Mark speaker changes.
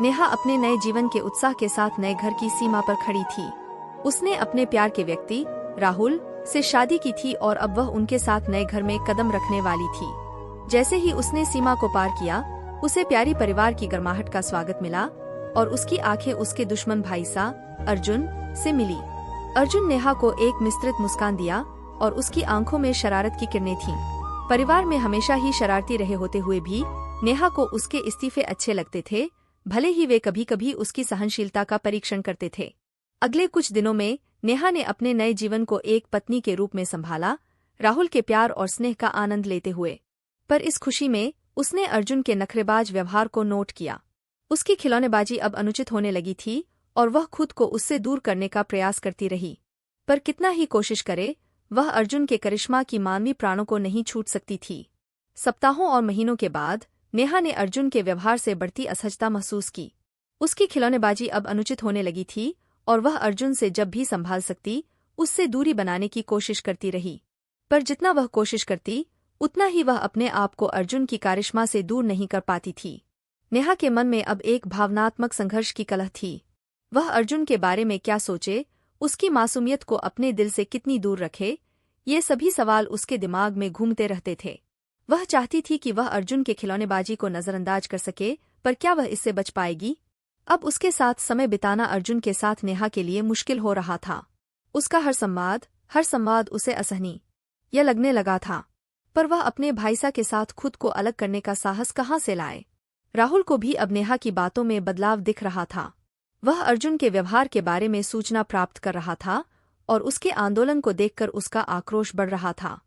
Speaker 1: नेहा अपने नए जीवन के उत्साह के साथ नए घर की सीमा पर खड़ी थी। उसने अपने प्यार के व्यक्ति राहुल से शादी की थी और अब वह उनके साथ नए घर में कदम रखने वाली थी। जैसे ही उसने सीमा को पार किया, उसे प्यारी परिवार की गर्माहट का स्वागत मिला और उसकी आंखें उसके दुश्मन भाई सा अर्जुन से मिली। अर्जुन नेहा को एक मिश्रित मुस्कान दिया और उसकी आंखों में शरारत की किरणें थीं। परिवार में हमेशा ही शरारती रहे होते हुए भी नेहा को उसके इस्तीफे अच्छे लगते थे, भले ही वे कभी कभी उसकी सहनशीलता का परीक्षण करते थे। अगले कुछ दिनों में नेहा ने अपने नए जीवन को एक पत्नी के रूप में संभाला, राहुल के प्यार और स्नेह का आनंद लेते हुए। पर इस खुशी में उसने अर्जुन के नखरेबाज व्यवहार को नोट किया। उसकी खिलौनेबाजी अब अनुचित होने लगी थी और वह खुद को उससे दूर करने का प्रयास करती रही। पर कितना ही कोशिश करे, वह अर्जुन के करिश्मा की मानवीय प्राणों को नहीं छूट सकती थी। सप्ताहों और महीनों के बाद नेहा ने अर्जुन के व्यवहार से बढ़ती असहजता महसूस की। उसकी खिलौनेबाजी अब अनुचित होने लगी थी और वह अर्जुन से जब भी संभाल सकती, उससे दूरी बनाने की कोशिश करती रही। पर जितना वह कोशिश करती, उतना ही वह अपने आप को अर्जुन की करिश्मा से दूर नहीं कर पाती थी। नेहा के मन में अब एक भावनात्मक संघर्ष की कलह थी। वह अर्जुन के बारे में क्या सोचे, उसकी मासूमियत को अपने दिल से कितनी दूर रखे, ये सभी सवाल उसके दिमाग में घूमते रहते थे। वह चाहती थी कि वह अर्जुन के खिलौनेबाजी को नजरअंदाज कर सके, पर क्या वह इससे बच पाएगी? अब उसके साथ समय बिताना अर्जुन के साथ नेहा के लिए मुश्किल हो रहा था। उसका हर संवाद उसे असहनीय लगने लगा था। पर वह अपने भाईसा के साथ खुद को अलग करने का साहस कहाँ से लाए? राहुल को भी अब नेहा की बातों में बदलाव दिख रहा था। वह अर्जुन के व्यवहार के बारे में सूचना प्राप्त कर रहा था और उसके आंदोलन को देखकर उसका आक्रोश बढ़ रहा था।